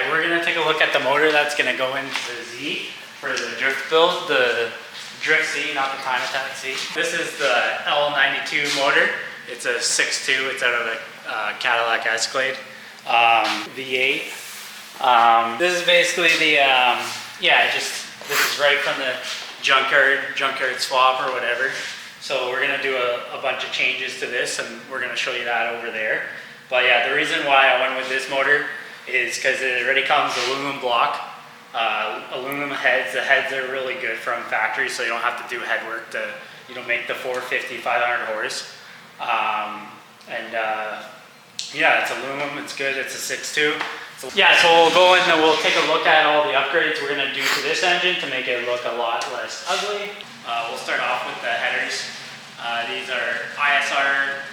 Alright, we're going to take a look at the motor that's going to go into the Z for the drift build, the Drift Z, not the Time Attack Z. This is the L92 motor. It's a 6.2, it's out of a Cadillac Escalade V8. This is basically the, this is right from the junkyard swap or whatever. So we're going to do a bunch of changes to this, and we're going to show you that over there. But yeah, the reason why I went with this motor is because it already comes aluminum block, aluminum heads. The heads are really good from factory, so you don't have to do head work to, make the 450, 500 horse. Yeah, it's aluminum, it's good, it's a 6.2. So we'll go in and we'll take a look at all the upgrades we're going to do to this engine to make it look a lot less ugly. We'll start off with the headers. These are ISR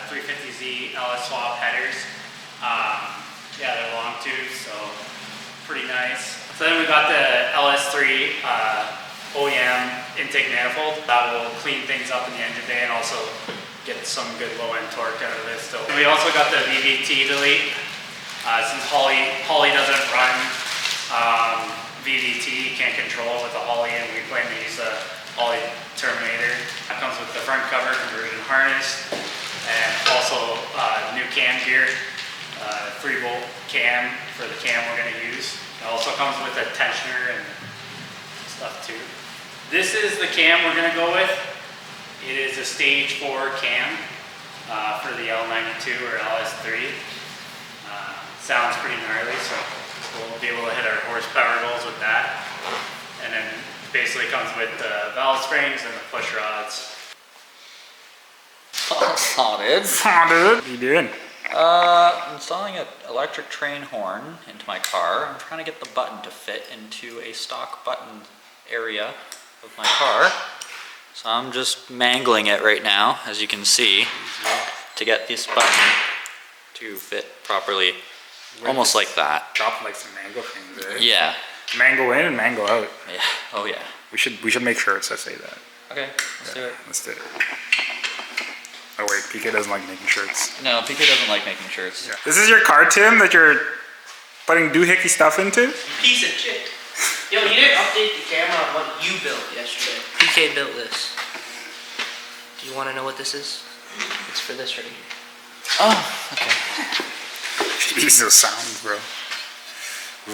350Z LS swap headers. They're long tubes, so pretty nice. So then we got the LS3 OEM intake manifold. That will clean things up in the engine bay and also get some good low end torque out of this still. And we also got the VVT delete. Since Holley doesn't run VVT, you can't control it with the Holley, and we plan to use the Holley Terminator. That comes with the front cover conversion harness, and also new cam gear, 3-volt cam for the cam we're going to use. It also comes with a tensioner and stuff too. This is the cam we're going to go with. It is a stage 4 cam for the L92 or LS3. Sounds pretty gnarly, so we'll be able to hit our horsepower goals with that. And then basically comes with the valve springs and the push rods. Solid. What are you doing? Installing an electric train horn into my car. I'm trying to get the button to fit into a stock button area of my car. So I'm just mangling it right now, as you can see, to get this button to fit properly. Almost like that. Chop like some mango things, eh? Yeah. Mango in and mango out. Yeah. Oh yeah. We should make shirts that say that. Okay, let's do it. Let's do it. Oh wait, PK doesn't like making shirts. No, PK doesn't like making shirts. Yeah. This is your car, Tim, that you're putting doohickey stuff into? Piece of shit. Yo, you didn't update the camera on what you built yesterday. PK built this. Do you want to know what this is? It's for this right here. Oh, okay. Jeez, those sounds, bro.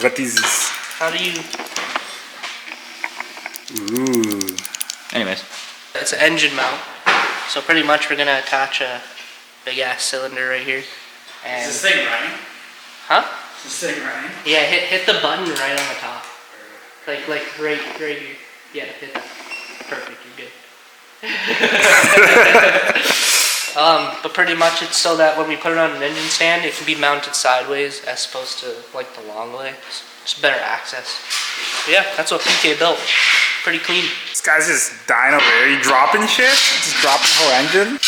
What is this? How do you... Ooh. Anyways. It's an engine mount. So pretty much we're going to attach a big ass cylinder right here. And Is this thing running? Huh? Is this thing running? Yeah, hit the button right on the top. Like right here. Yeah, hit that. Perfect, you're good. But pretty much it's so that when we put it on an engine stand, it can be mounted sideways as opposed to like the long way. It's better access. But yeah, that's what PK built. Pretty clean. This guy's just dying over there. Are you dropping shit? Just dropping the whole engine?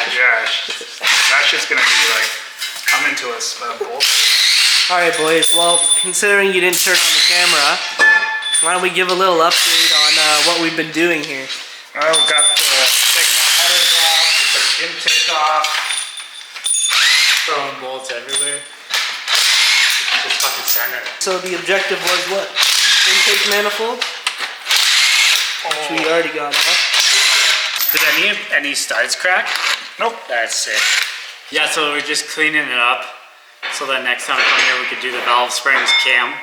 Gosh, that's just gonna be like coming to us both. Alright boys, well considering you didn't turn on the camera, why don't we give a little update on what we've been doing here. Well, we got taking the headers off, we took the intake off, throwing bolts everywhere. Just fucking center. So the objective was what? Intake manifold? Which we already got off. Did any studs crack? Nope. That's sick. Yeah, so we're just cleaning it up so that next time I come here we could do the valve springs cam,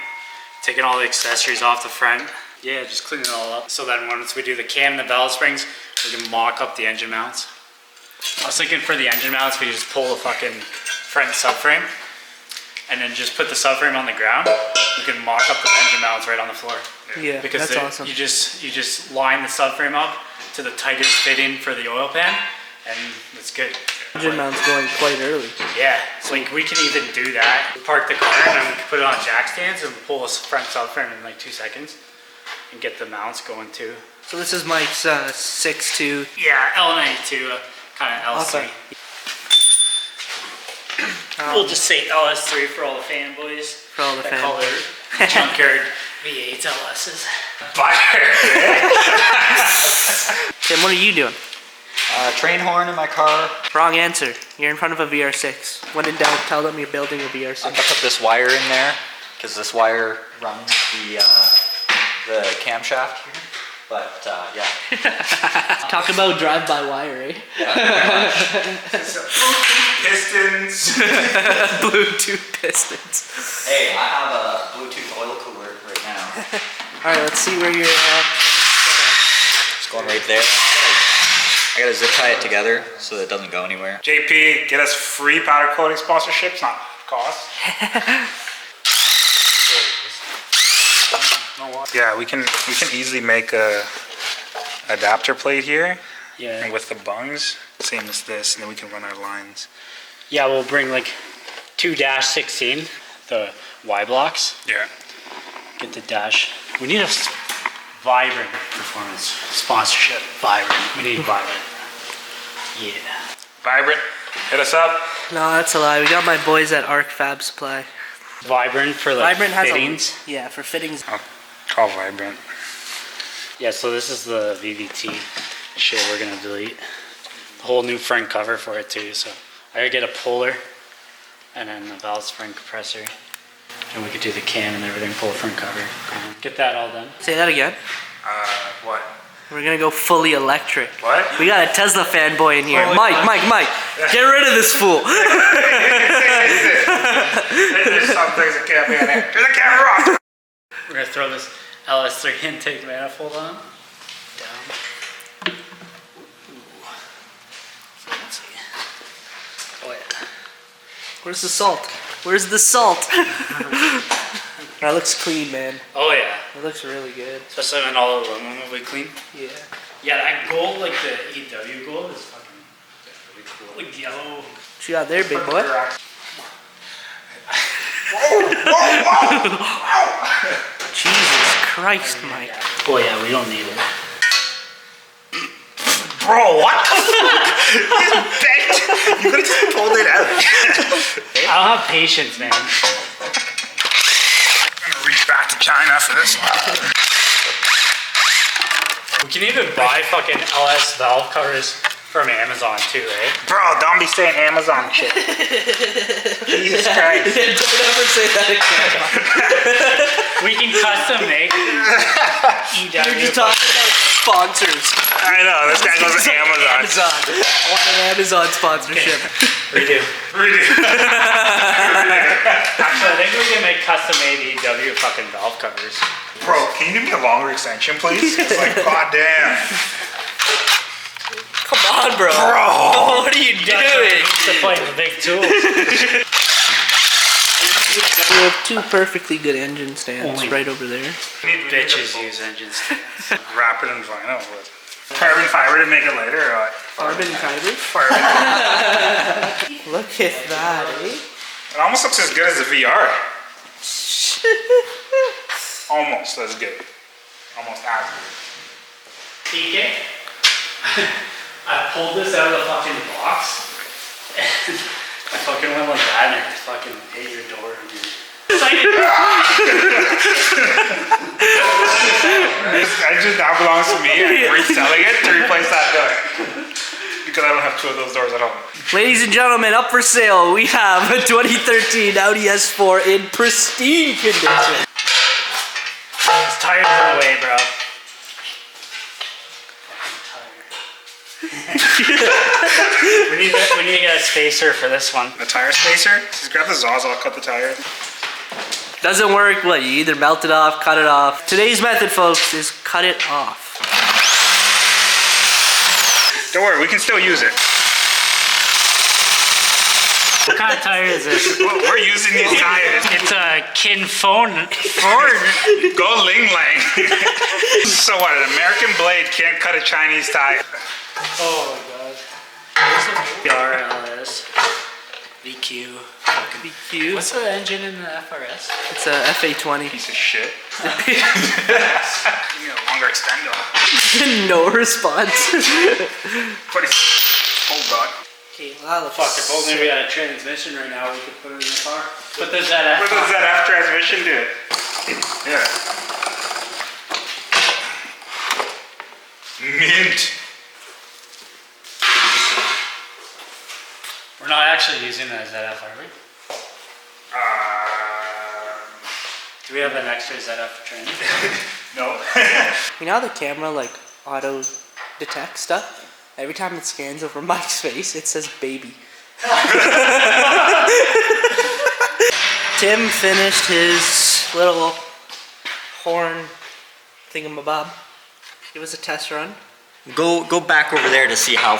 taking all the accessories off the front. Yeah, just clean it all up. So then once we do the cam and the valve springs, we can mock up the engine mounts. I was thinking for the engine mounts, we just pull the fucking front subframe and then just put the subframe on the ground. We can mock up the engine mounts right on the floor. Yeah, because that's awesome. You just line the subframe up to the tightest fitting for the oil pan, and it's good. Engine mount's going quite early. Yeah, so like we can even do that. Park the car and then we can put it on jack stands and pull this front subframe in like 2 seconds and get the mounts going too. So this is Mike's 6.2. Yeah, L92, kind of LS3. Okay. We'll just say LS3 for all the fanboys. For all the that call fanboys. their junkyard V8 LSs. Tim, what are you doing? Train horn in my car. Wrong answer. You're in front of a VR6. When in doubt, tell them you're building a I VR6. put this wire in there because this wire runs the camshaft here. But yeah. Talk about drive-by wire, eh? Pistons. Bluetooth pistons. Hey, I have a Bluetooth oil cooler right now. All right, let's see where you're. It's going right there. I gotta zip tie it together so that it doesn't go anywhere. JP, get us free powder coating sponsorships, not cost. Yeah, we can easily make a adapter plate here. Yeah. And with the bungs, same as this, and then we can run our lines. Yeah, we'll bring like 2-16, the Y blocks. Yeah. Get the dash. We need a Vibrant performance sponsorship. Vibrant. We need Vibrant. Yeah. Vibrant, hit us up. No, that's a lie. We got my boys at Arc Fab Supply. Vibrant for like Vibrant has fittings. yeah, for fittings. Call Vibrant. Yeah, so this is the VVT shit we're gonna delete. A whole new front cover for it too, so I gotta get a puller and then a valve spring compressor. And we could do the cam and everything, pull front cover. Get that all done. Say that again. What? We're gonna go fully electric. What? We got a Tesla fanboy in here. Fully Mike, get rid of this fool. There's some things that can't be in there. Turn the camera off. We're gonna throw this LS3 intake manifold on. Down. Fancy. Oh yeah. Where's the salt? Where's the salt? That looks clean, man. Oh yeah. It looks really good. Especially when all the aluminum will be clean. Yeah. Yeah, that gold, like the EW gold, is fucking really cool. Like yellow. What you got there, big boy? Jesus Christ, Mike. Oh yeah, we don't need it. Bro, what the fuck? He's baked. You could have just pulled it out. I don't have patience, man. I'm gonna reach back to China for this one. We can even buy fucking LS valve covers from Amazon too, right? Bro, don't be saying Amazon shit. Jesus Christ. Don't ever say that again. We can custom make EW. You're just talking about sponsors. I know, this guy goes to Amazon. I want an Amazon sponsorship. Redo. Really? Actually, I think we can make custom made EW fucking valve covers. Bro, can you give me a longer extension, please? It's like, goddamn. Come on, bro. Bro. What are you doing? To play with big tools. We have two perfectly good engine stands Only. right over there. Bitches use engines. Wrap it in vinyl with carbon fiber to make it lighter or what? Carbon fiber. Carbon. Look at that, eh? It almost looks as good as the VR. Almost as good. Almost as good. TK, I pulled this out of the fucking box. And I fucking went like that and I just fucking hit your door. That just now belongs to me. I'm reselling it to replace that door. Because I don't have two of those doors at home. Ladies and gentlemen, up for sale, we have a 2013 Audi S4 in pristine condition. This tire's in the way, bro. we need to get a spacer for this one. A tire spacer? Just grab the Sawzall, cut the tire. Doesn't work, what, you either melt it off, cut it off. Today's method, folks, is cut it off. Don't worry, we can still use it. What kind of tire is this? We're using these tires. It's a Kinfone Ford. Go Ling Lang. So what, an American blade can't cut a Chinese tire. Oh my god. RLS. VQ. BQ. What's the engine in the FRS? It's a FA20. Piece of shit. Give me a longer extender. No response. But it's, oh god. Okay, well, that Fuck, if only we had a transmission right now, we could put it in the car. Put the ZF. What does that F transmission do? Yeah. using a ZF, are we? Do we have an extra ZF training? No. You know how the camera like auto detects stuff? Every time it scans over Mike's face, it says baby. Tim finished his little horn thingamabob. It was a test run. Go back over there to see how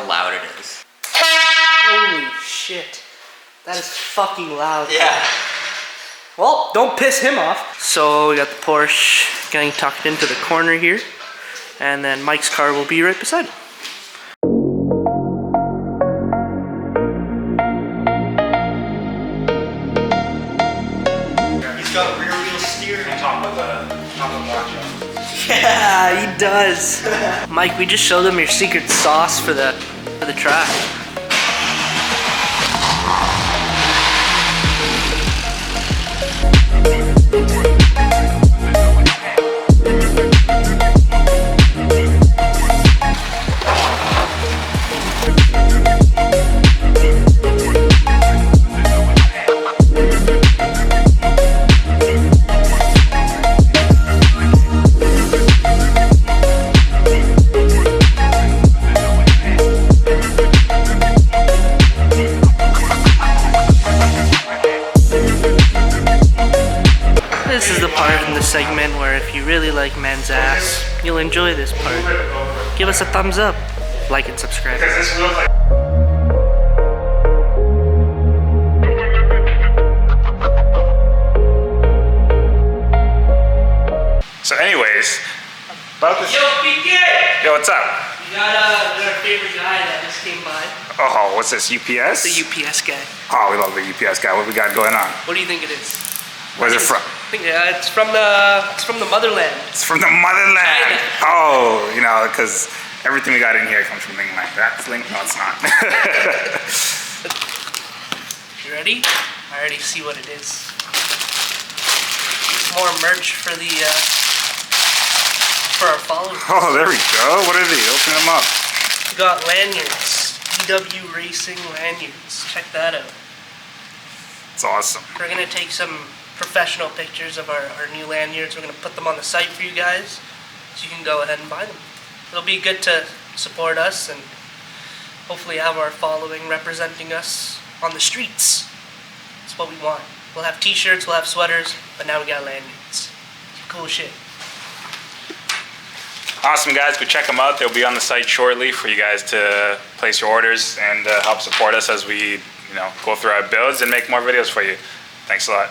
loud it is. Holy shit. That is fucking loud. Yeah. Well, don't piss him off. So we got the Porsche getting tucked into the corner here. And then Mike's car will be right beside it. He's got rear wheel steering. Top of watch. Yeah, he does. Mike, we just showed them your secret sauce for the track. This is the part in the segment where if you really like men's ass, you'll enjoy this part. Give us a thumbs up, like and subscribe. Because this wheel's like. So, anyways, about this. Yo, PK! Yo, what's up? We got our favorite guy that just came by. Oh, what's this? UPS? The UPS guy. Oh, we love the UPS guy. What we got going on? What do you think it is? Where's it from? I think it's from the motherland. It's from the motherland. Oh, you know, because everything we got in here comes from England. That's Link. No, it's not. You ready? I already see what it is. It's more merch for the for our followers. Oh, there we go. What are these? Open them up. We got lanyards. EW Racing lanyards. Check that out. It's awesome. We're gonna take some professional pictures of our new lanyards. We're gonna put them on the site for you guys, so you can go ahead and buy them. It'll be good to support us and hopefully have our following representing us on the streets. That's what we want. We'll have t-shirts, we'll have sweaters, but now we got lanyards. Cool shit. Awesome, guys. Go check them out. They'll be on the site shortly for you guys to place your orders and help support us as we, go through our builds and make more videos for you. Thanks a lot.